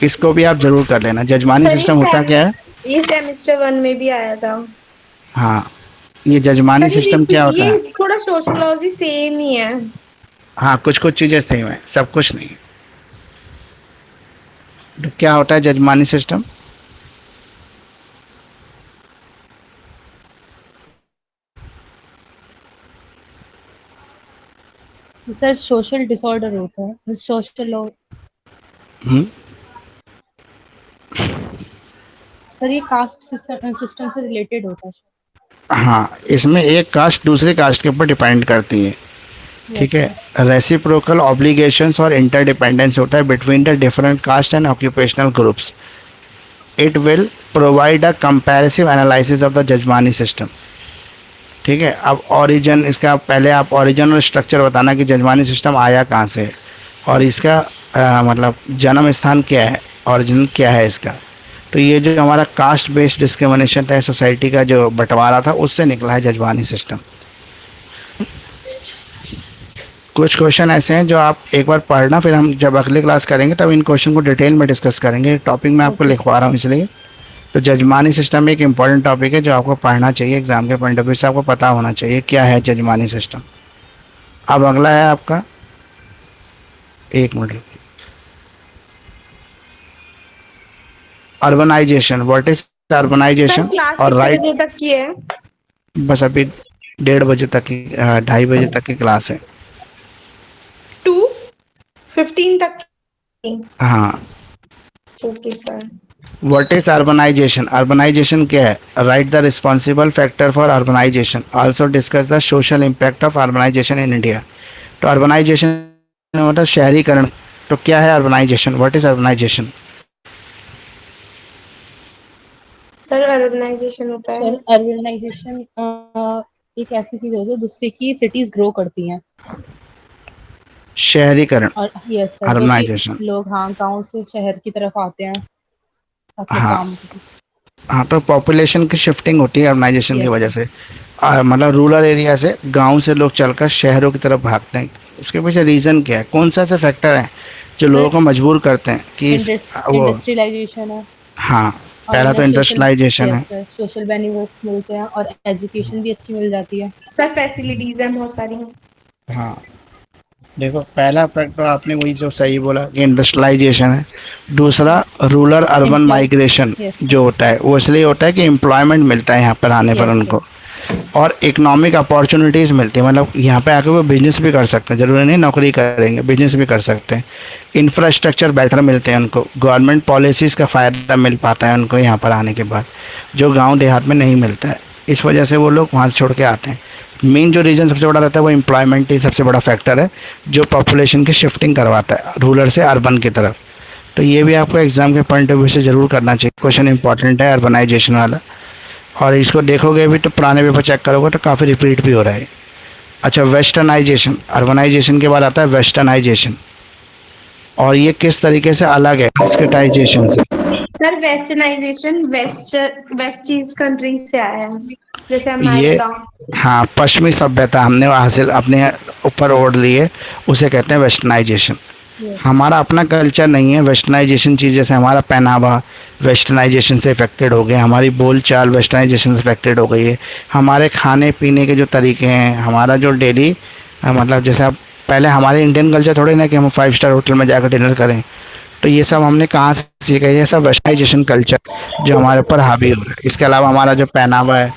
Speaker 1: इसको भी आप जरूर कर लेना। जजमानी
Speaker 2: सर
Speaker 1: सिस्टम होता क्या है?
Speaker 2: ये सेमेस्टर 1 में भी आया था।
Speaker 1: हाँ, ये जजमानी
Speaker 2: सर
Speaker 1: सिस्टम क्या होता
Speaker 2: ये
Speaker 1: है?
Speaker 2: थोड़ा सोशियोलॉजी सेम ही है।
Speaker 1: हाँ, कुछ कुछ चीज़ें सेम है, सब कुछ नहीं है। तो क्या होता है जजमानी सिस्टम?
Speaker 3: सर सोशल डिसऑर्डर होता है, सोशल
Speaker 1: हम्म।
Speaker 3: सर ये कास्ट सिस्टम से रिलेटेड होता है।
Speaker 1: हाँ, इसमें एक कास्ट दूसरे कास्ट के ऊपर डिपेंड करती है। ठीक
Speaker 3: यस
Speaker 1: है।
Speaker 3: सर।
Speaker 1: रेसिप्रोकल ऑब्लिगेशंस और इंटरडिपेंडेंस होता है between the different caste and occupational groups. It will provide a comparative analysis of the jajmani system. ठीक है। अब ओरिजिन इसका, पहले आप ओरिजिन और स्ट्रक्चर बताना कि जजमानी सिस्टम आया कहाँ से है और इसका मतलब जन्म स्थान क्या है, ओरिजिन क्या है इसका। तो ये जो हमारा कास्ट बेस्ड डिस्क्रिमिनेशन था, सोसाइटी का जो बंटवारा था, उससे निकला है जजमानी सिस्टम। कुछ क्वेश्चन ऐसे हैं जो आप एक बार पढ़ना, फिर हम जब अगले क्लास करेंगे तब इन क्वेश्चन को डिटेल में डिस्कस करेंगे। टॉपिक मैं आपको
Speaker 3: ओके सर।
Speaker 1: लिखवा रहा हूँ इसलिए। तो जजमानी सिस्टम एक इम्पॉर्टेंट टॉपिक है जो आपको पढ़ना चाहिए, एग्जाम के पॉइंट ऑफ व्यू से आपको पता होना चाहिए क्या है जजमानी सिस्टम। अब अगला है आपका, एक मिनट रुकिए। Urbanization, what is
Speaker 2: sir
Speaker 1: urbanization
Speaker 2: class
Speaker 1: और
Speaker 2: कितने
Speaker 1: राइट।
Speaker 2: बजे तक की है?
Speaker 1: बस अभी 1:30 बजे तक की, 2:30 बजे तक की क्लास है।
Speaker 2: 2:15 तक की?
Speaker 1: हाँ।
Speaker 2: Okay sir.
Speaker 1: What is urbanization? Urbanization क्या है? Right the responsible factor for urbanization, also discuss the social impact of urbanization in India. तो अर्बनाइजेशन मतलब शहरीकरण। तो क्या है urbanization? What is urbanization?
Speaker 2: Sir urbanization होता है।
Speaker 3: सर अर्बनाइजेशन एक ऐसी चीज होती है जिससे कि सिटीज ग्रो करती हैं।
Speaker 1: शहरीकरण,
Speaker 3: और यस सर, जो कि
Speaker 1: अर्बनाइजेशन।
Speaker 3: लोग हाँ गांव से शहर की तरफ आते हैं अपने
Speaker 1: हाँ।
Speaker 3: काम के लिए।
Speaker 1: हाँ, तो पॉपुलेशन की शिफ्टिंग होती है अर्बनाइजेशन की
Speaker 3: यस
Speaker 1: वजह
Speaker 3: सर।
Speaker 1: से। मतलब रूरल एरिया से, गांव से लोग चलकर शहरों की तरफ भागते हैं। उसके पीछे रीज़न क्या है? कौन सा ऐसे फैक्टर है जो लोगों
Speaker 3: सर
Speaker 1: को मजबूर करते हैं कि वो।
Speaker 3: इंडस्ट्रियलाइजेशन है
Speaker 1: हाँ,
Speaker 3: और
Speaker 1: पहला तो
Speaker 3: इन्हें सोशल,
Speaker 1: इंडस्ट्रियलाइजेशन है।
Speaker 3: यस सर, सोशल बेनिफिट्स मिलते हैं और एजुकेशन भी अच्छी मिल जाती है।
Speaker 2: सर फैसिलिटीज है बहुत सारी।
Speaker 1: हाँ, देखो पहला फैक्टर आपने वही जो सही बोला कि इंडस्ट्रियलाइजेशन है। दूसरा, rural urban
Speaker 3: employ,
Speaker 1: migration
Speaker 3: yes sir.
Speaker 1: जो होता है वो इसलिए होता है कि एम्प्लॉयमेंट मिलता है यहाँ पर आने पर
Speaker 3: यस
Speaker 1: उनको,
Speaker 3: सर।
Speaker 1: और इकोनॉमिक अपॉर्चुनिटीज़ मिलती है। मतलब यहाँ पे आके वो बिजनेस भी कर सकते हैं, ज़रूरी नहीं नौकरी करेंगे, बिजनेस भी कर सकते हैं। इंफ्रास्ट्रक्चर बेटर मिलते हैं उनको, गवर्नमेंट पॉलिसीज़ का फ़ायदा मिल पाता है उनको यहाँ पर आने के बाद, जो गांव देहात में नहीं मिलता है। इस वजह से वो लोग वहाँ से छोड़ के आते हैं। मेन जो रीज़न सबसे बड़ा रहता है वो एम्प्लॉयमेंट ही सबसे बड़ा फैक्टर है जो पॉपुलेशन की शिफ्टिंग करवाता है रूरल से अर्बन की तरफ। तो ये भी आपको एग्जाम के पॉइंट ऑफ व्यू से ज़रूर करना चाहिए, क्वेश्चन इंपॉर्टेंट है अर्बनाइजेशन वाला। और इसको देखोगे भी तो पुराने पेपर चेक करोगे तो काफ़ी रिपीट भी हो रहा है। अच्छा, वेस्टर्नाइजेशन, अर्बनाइजेशन के बाद आता है वेस्टर्नाइजेशन, और ये किस तरीके से अलग है डिस्क्रिटाइजेशन से।
Speaker 2: सर वेस्टर्नाइजेशन वेस्ट चीज कंट्रीज से आया है, जैसे
Speaker 1: ये,
Speaker 2: अमेरिका।
Speaker 1: हाँ, पश्चिमी सभ्यता हमने हासिल अपने ऊपर ओढ़ ली है, उसे कहते हैं वेस्टर्नाइजेशन।
Speaker 3: यस
Speaker 1: हमारा अपना कल्चर नहीं है। वेस्टर्नाइजेशन चीज़ जैसे हमारा पहनावा वेस्टर्नाइजेशन से इफेक्टेड हो गया, हमारी बोल चाल वेस्टर्नाइजेशन से इफेक्टेड हो गई है, हमारे खाने पीने के जो तरीके हैं, हमारा जो डेली मतलब जैसे अब, पहले हमारे इंडियन कल्चर थोड़ी ना कि हम 5 स्टार होटल में जाकर डिनर करें। तो ये सब हमने कहाँ से सीखा है? ये सब वेस्टर्नाइजेशन कल्चर जो हमारे ऊपर हावी हो रहा है। इसके अलावा हमारा जो पहनावा है,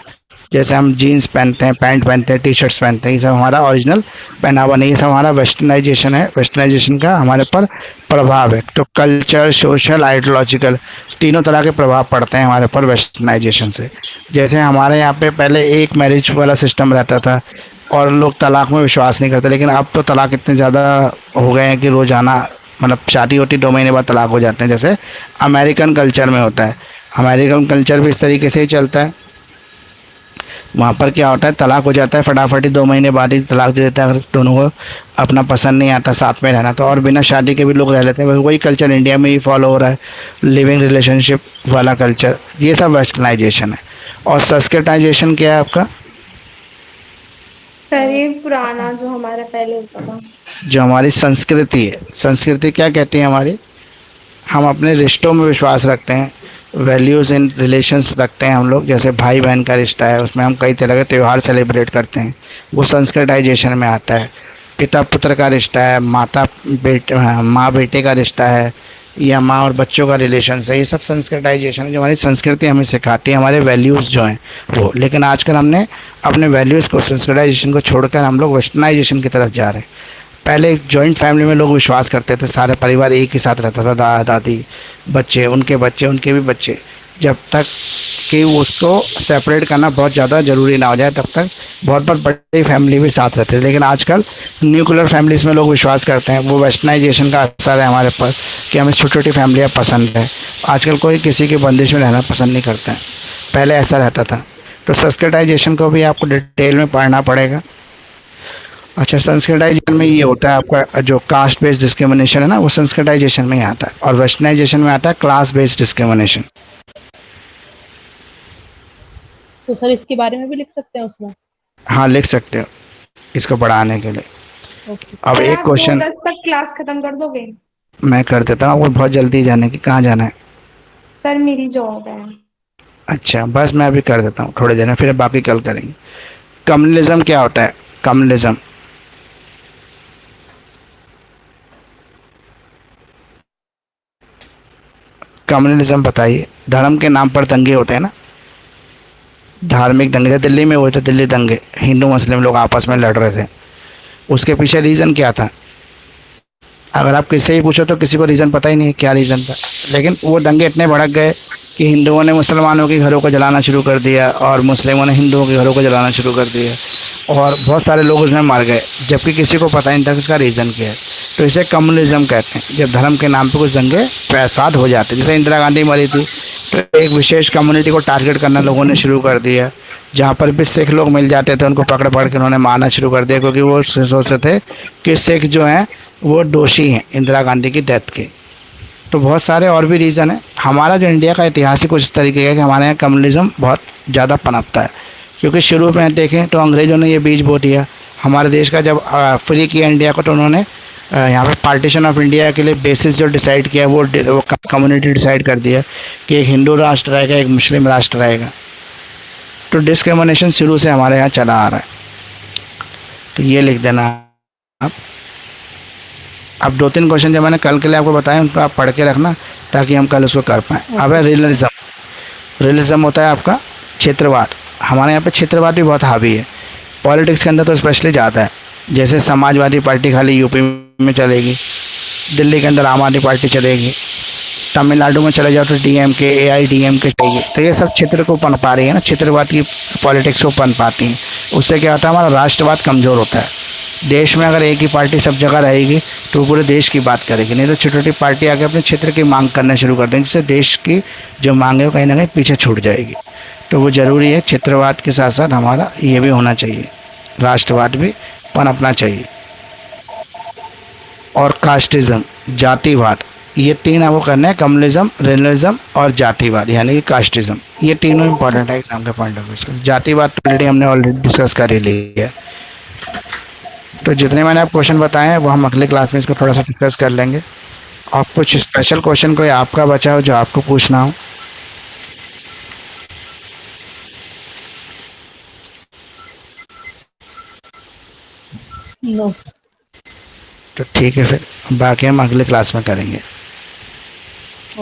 Speaker 1: जैसे हम जीन्स पहनते हैं, पैंट पहनते हैं, टी शर्ट्स पहनते हैं, ये सब हमारा ओरिजिनल पहनावा नहीं, ये सब हमारा वेस्टर्नाइजेशन है। वेस्टर्नाइजेशन का हमारे पर प्रभाव है। तो कल्चर, सोशल, आइडियोलॉजिकल, तीनों तरह के प्रभाव पड़ते हैं हमारे ऊपर वेस्टर्नाइजेशन से। जैसे हमारे यहाँ पे पहले एक मैरिज वाला सिस्टम रहता था और लोग तलाक में विश्वास नहीं करते, लेकिन अब तो तलाक इतने ज़्यादा हो गए हैं कि रोज़ाना, मतलब शादी होती 2 महीने बाद तलाक हो जाते हैं, जैसे अमेरिकन कल्चर में होता है। अमेरिकन कल्चर भी इस तरीके से ही चलता है। वहाँ पर क्या होता है, तलाक हो जाता है फटाफट ही, 2 महीने बाद ही तलाक दे देता है अगर दोनों को अपना पसंद नहीं आता साथ में रहना तो, और बिना शादी के भी लोग रह लेते हैं। वही कल्चर इंडिया में ही फॉलो हो रहा है, लिविंग रिलेशनशिप वाला कल्चर। ये सब वेस्टर्नाइजेशन है। और संस्कृताइजेशन क्या है आपका?
Speaker 2: सर ये पुराना जो हमारा पहले होता था।
Speaker 1: जो हमारी संस्कृति है, संस्कृति क्या कहती है हमारी? हम अपने रिश्तों में विश्वास रखते हैं, वैल्यूज़ इन रिलेशंस रखते हैं हम लोग। जैसे भाई बहन का रिश्ता है, उसमें हम कई तरह के त्यौहार सेलिब्रेट करते हैं, वो संस्कृताइजेशन में आता है। पिता पुत्र का रिश्ता है, माता बेटे, माँ बेटे का रिश्ता है, या माँ और बच्चों का रिलेशन है, ये सब संस्कृताइजेशन है जो हमारी संस्कृति हमें सिखाती है, हमारे वैल्यूज़ जो हैं वो। लेकिन आजकल हमने अपने वैल्यूज़ को, संस्कृताइजेशन को छोड़कर हम लोग वेस्टर्नाइजेशन की तरफ जा रहे हैं। पहले एक जॉइंट फैमिली में लोग विश्वास करते थे, सारे परिवार एक ही साथ रहता था, दादा दादी, बच्चे, उनके भी बच्चे, जब तक कि उसको सेपरेट करना बहुत ज़्यादा ज़रूरी ना हो जाए तब तक बहुत बहुत बड़ी फैमिली भी साथ रहते थे। लेकिन आजकल न्यूक्लियर फैमिलीज़ में लोग विश्वास करते हैं, वो वेस्टर्नाइजेशन का असर है हमारे पर कि हमें छोटी छोटी फैमिलियाँ पसंद है। आजकल कोई किसी की बंदिश में रहना पसंद नहीं करता है, पहले ऐसा रहता था। तो संस्कृताइजेशन को भी आपको डिटेल में पढ़ना पड़ेगा। अच्छा, संस्कृताइजेशन में ये होता है आपका जो कास्ट बेस्ड डिस्क्रिमिनेशन है ना, वो संस्कृताइजेशन में ही आता है, और वेस्टर्नाइजेशन में आता है क्लास बेस्ड डिस्क्रिमिनेशन।
Speaker 3: तो सर इसके बारे में भी लिख सकते हैं उसमें?
Speaker 1: हाँ, लिख सकते हो इसको बढ़ाने के लिए।
Speaker 3: ओके।
Speaker 1: अब
Speaker 2: सर
Speaker 1: एक
Speaker 2: आप
Speaker 1: क्वेश्चन
Speaker 2: 2:10 तक क्लास खत्म कर दोगे?
Speaker 1: मैं कर देता हूँ, आपको बहुत जल्दी जाने की, कहाँ जाना है?
Speaker 2: सर मेरी जॉब है।
Speaker 1: अच्छा, बस मैं अभी कर देता हूँ थोड़ी देर में, फिर बाकी कल करेंगे। कम्युनलिज्म क्या होता है? कम्युनलिज्म कम्युनलिज्म बताइए। धर्म के नाम पर दंगे होते हैं ना, धार्मिक दंगे। दिल्ली में हुए थे दिल्ली दंगे, हिंदू मुस्लिम लोग आपस में लड़ रहे थे, उसके पीछे रीज़न क्या था? अगर आप किससे ही पूछो तो किसी को रीज़न पता ही नहीं है क्या रीज़न था। लेकिन वो दंगे इतने भड़क गए कि हिंदुओं ने मुसलमानों के घरों को जलाना शुरू कर दिया और मुस्लिमों ने हिंदुओं के घरों को जलाना शुरू कर दिया, और बहुत सारे लोग उसमें मर गए, जबकि किसी को पता नहीं था कि इसका रीज़न क्या है। तो इसे कम्युनलिज्म कहते हैं, जब धर्म के नाम पे कुछ दंगे फसाद हो जाते हैं। जैसे इंदिरा गांधी मरी थी, तो एक विशेष कम्युनिटी को टारगेट करना लोगों ने शुरू कर दिया, जहाँ पर भी सिख लोग मिल जाते थे उनको पकड़ पकड़ के उन्होंने मारना शुरू कर दिया, क्योंकि वो सोचते थे कि सिख जो हैं वो दोषी हैं इंदिरा गांधी की डेथ के। तो बहुत सारे और भी रीज़न है। हमारा जो इंडिया का इतिहास ही कुछ इस तरीके का है कि हमारे यहाँ कम्युनलिज्म बहुत ज़्यादा पनपता है, क्योंकि शुरू में देखें तो अंग्रेज़ों ने ये बीज बो दिया हमारे देश का। जब फ्री किया इंडिया को, तो उन्होंने यहाँ पे पार्टीशन ऑफ इंडिया के लिए बेसिस जो डिसाइड किया वो कम्युनिटी डिसाइड कर दिया कि एक हिंदू राष्ट्र रहेगा, एक मुस्लिम राष्ट्र रहेगा। तो डिस्क्रिमिनेशन शुरू से हमारे यहाँ चला आ रहा है। तो ये लिख देना आप। अब 2-3 क्वेश्चन जो मैंने कल के लिए आपको बताए उनको आप पढ़ के रखना, ताकि हम कल उसको कर पाएँ। अब है रियलिज्म। रियलिज्म होता है आपका क्षेत्रवाद। हमारे यहाँ पे क्षेत्रवाद भी बहुत हावी है, पॉलिटिक्स के अंदर तो स्पेशली ज़्यादा है। जैसे समाजवादी पार्टी खाली यूपी में चलेगी, दिल्ली के अंदर आम आदमी पार्टी चलेगी, तमिलनाडु में चले जाओ तो डीएमके एआईडीएमके चाहिए। तो ये सब क्षेत्र को पनपा रही है ना, क्षेत्रवाद की पॉलिटिक्स को पनपाती हैं। उससे क्या होता है, हमारा राष्ट्रवाद कमज़ोर होता है। देश में अगर एक ही पार्टी सब जगह रहेगी तो वो पूरे देश की बात करेगी, नहीं तो छोटी छोटी पार्टी आके अपने क्षेत्र की मांग करना शुरू कर देंगी, जिससे देश की जो मांग है वो कहीं ना कहीं पीछे छूट जाएगी। तो वो ज़रूरी है, क्षेत्रवाद के साथ साथ हमारा ये भी होना चाहिए, राष्ट्रवाद भी पनपना चाहिए। और कास्टिज्म, जातिवाद, ये तीन आपको करना है, कम्युनलिज्म, रियलिज्म और जातिवाद यानी कि कास्टिज्म। ये तीनों इंपॉर्टेंट है एग्जाम के पॉइंट ऑफ व्यू से। जातिवाद तो ऑलरेडी हमने डिस्कस कर ही लिया है। तो जितने मैंने आप क्वेश्चन बताए हैं वो हम अगले क्लास में इसको थोड़ा सा डिस्कस कर लेंगे। और कुछ स्पेशल क्वेश्चन कोई आपका बचा हो जो आपको पूछना हो?
Speaker 3: नो।
Speaker 1: तो ठीक है, फिर बाकी हम अगले क्लास में करेंगे।